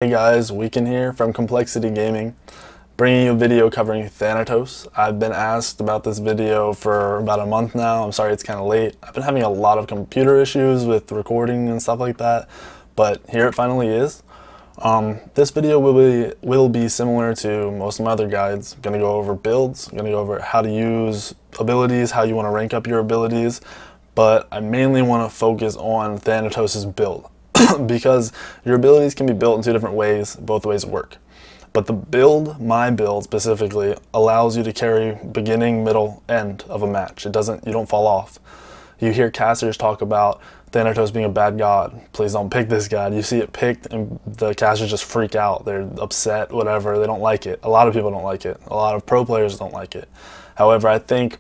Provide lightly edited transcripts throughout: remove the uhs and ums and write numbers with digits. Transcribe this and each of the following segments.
Hey guys, Weekend here from Complexity Gaming, bringing you a video covering Thanatos. I've been asked about this video for about a month now. I'm sorry it's kind of late. I've been having a lot of computer issues with recording and stuff like that, but here it finally is. This video will be similar to most of my other guides. I'm going to go over builds, I'm going to go over how to use abilities, how you want to rank up your abilities, but I mainly want to focus on Thanatos' build. Because your abilities can be built in two different ways, both ways work. But the build, my build specifically, allows you to carry beginning, middle, end of a match. You don't fall off. You hear casters talk about Thanatos being a bad god. Please don't pick this god. You see it picked and the casters just freak out. They're upset, whatever. They don't like it. A lot of people don't like it. A lot of pro players don't like it. However, I think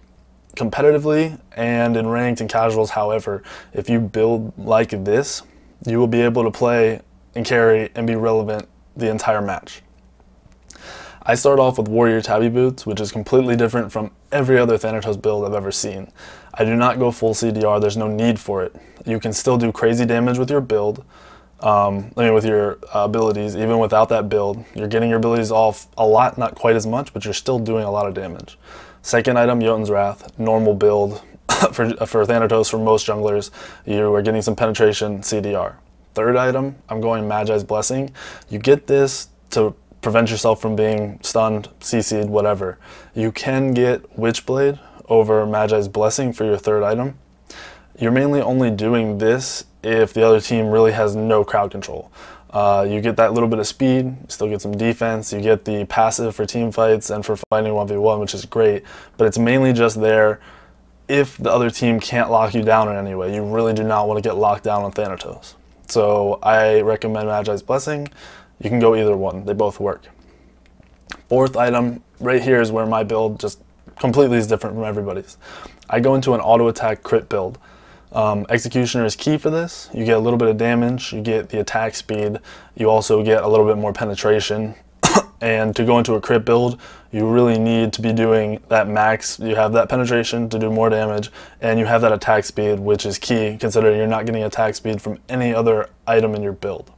competitively and in ranked and casuals, however, if you build like this, you will be able to play and carry and be relevant the entire match. I start off with Warrior Tabby Boots, which is completely different from every other Thanatos build I've ever seen. I do not go full CDR, there's no need for it. You can still do crazy damage with your build, with your abilities. Even without that build, you're getting your abilities off a lot, not quite as much, but you're still doing a lot of damage. Second item, Jotun's Wrath, normal build. For Thanatos, for most junglers, you are getting some penetration CDR. Third item, I'm going Magi's Blessing. You get this to prevent yourself from being stunned, CC'd, whatever. You can get Witchblade over Magi's Blessing for your third item. You're mainly only doing this if the other team really has no crowd control. You get that little bit of speed, you still get some defense, you get the passive for team fights and for fighting 1v1, which is great, but it's mainly just there if the other team can't lock you down in any way. You really do not want to get locked down on Thanatos. So I recommend Magi's Blessing. You can go either one. They both work. Fourth item, right here is where my build just completely is different from everybody's. I go into an auto attack crit build. Executioner is key for this. You get a little bit of damage, you get the attack speed, you also get a little bit more penetration. And to go into a crit build, you really need to be doing that max. You have that penetration to do more damage, and you have that attack speed, which is key, considering you're not getting attack speed from any other item in your build.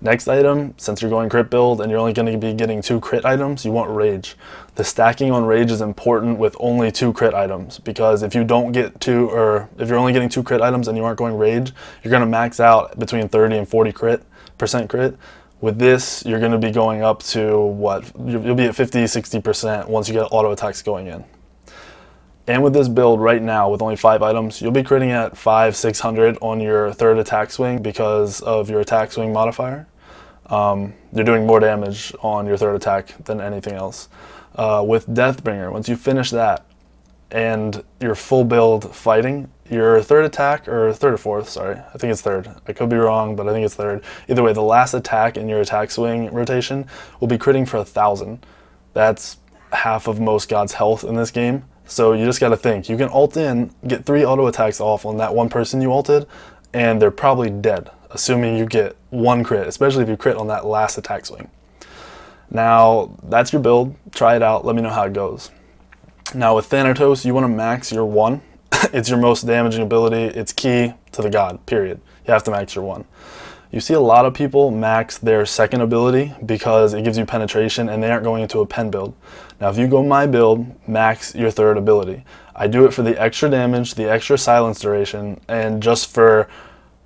Next item, since you're going crit build and you're only going to be getting 2 crit items, you want Rage. The stacking on Rage is important with only 2 crit items, because if you don't get 2, or if you're only getting 2 crit items and you aren't going Rage, you're going to max out between 30 and 40% crit. With this, you're going to be going up to what? You'll be at 50-60% once you get auto attacks going in. And with this build right now, with only 5 items, you'll be critting at 500-600 on your third attack swing because of your attack swing modifier. You're doing more damage on your third attack than anything else. With Deathbringer, once you finish that and your full build fighting, your third attack, or third or fourth, sorry, I think it's third. I could be wrong, but I think it's third. Either way, the last attack in your attack swing rotation will be critting for 1,000. That's half of most gods' health in this game. So you just gotta think, you can ult in, get 3 auto attacks off on that one person you ulted, and they're probably dead, assuming you get 1 crit, especially if you crit on that last attack swing. Now, that's your build. Try it out, let me know how it goes. Now with Thanatos, you wanna max your 1. It's your most damaging ability. It's key to the god, period. You have to max your 1. You see a lot of people max their second ability because it gives you penetration and they aren't going into a pen build. Now if you go my build, max your third ability. I do it for the extra damage, the extra silence duration, and just for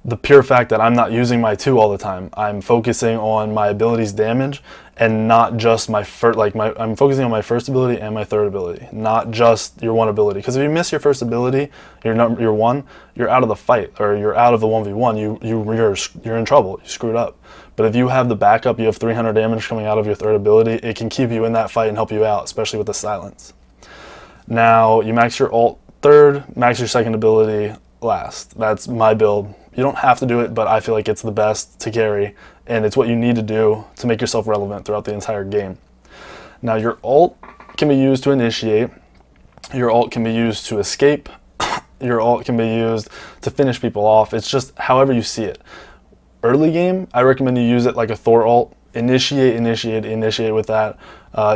the pure fact that I'm not using my 2 all the time. I'm focusing on my ability's damage and not just my first, I'm focusing on my first ability and my third ability, not just your 1 ability. Because if you miss your first ability, your 1, you're out of the fight, or you're out of the 1v1, you're in trouble, you screwed up. But if you have the backup, you have 300 damage coming out of your third ability, it can keep you in that fight and help you out, especially with the silence. Now, you max your ult third, max your second ability last. That's my build. You don't have to do it, but I feel like it's the best to carry, and it's what you need to do to make yourself relevant throughout the entire game. Now, your ult can be used to initiate, your ult can be used to escape, your ult can be used to finish people off. It's just however you see it. Early game, I recommend you use it like a Thor ult. Initiate with that.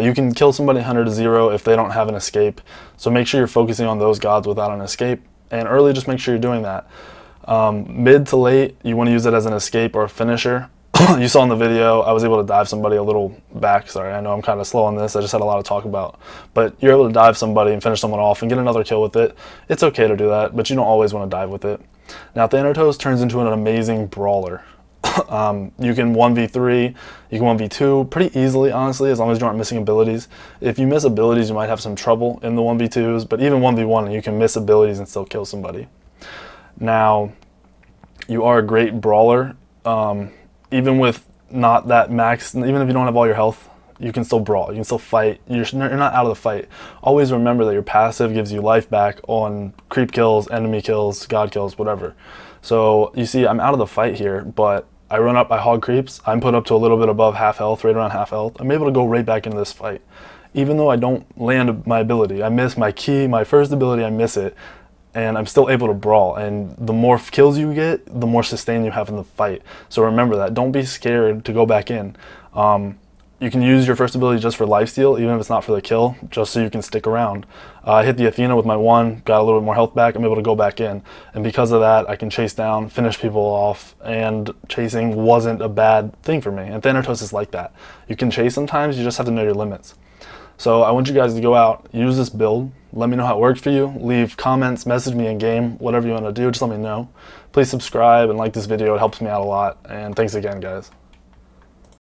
You can kill somebody 100 to 0 if they don't have an escape, so make sure you're focusing on those gods without an escape, and early just make sure you're doing that. Mid to late, you want to use it as an escape or a finisher. You saw in the video, I was able to dive somebody a little back. Sorry, I know I'm kind of slow on this. I just had a lot to talk about. But you're able to dive somebody and finish someone off and get another kill with it. It's okay to do that, but you don't always want to dive with it. Now, Thanatos turns into an amazing brawler. You can 1v3, you can 1v2 pretty easily, honestly, as long as you aren't missing abilities. If you miss abilities, you might have some trouble in the 1v2s, but even 1v1, you can miss abilities and still kill somebody. Now, you are a great brawler. Even with not that max, even if you don't have all your health, you can still brawl, you can still fight, you're not out of the fight. Always remember that your passive gives you life back on creep kills, enemy kills, god kills, whatever. So you see, I'm out of the fight here, but I run up, I hog creeps, I'm put up to a little bit above half health, right around half health. I'm able to go right back into this fight. Even though I don't land my ability, I miss my key, my first ability, I miss it, and I'm still able to brawl. And the more kills you get, the more sustain you have in the fight. So remember that. Don't be scared to go back in. You can use your first ability just for lifesteal, even if it's not for the kill, just so you can stick around. I hit the Athena with my 1, got a little bit more health back, I'm able to go back in. And because of that, I can chase down, finish people off, and chasing wasn't a bad thing for me. And Thanatos is like that. You can chase sometimes, you just have to know your limits. So I want you guys to go out, use this build, let me know how it worked for you, leave comments, message me in game, whatever you want to do, just let me know. Please subscribe and like this video, it helps me out a lot, and thanks again, guys.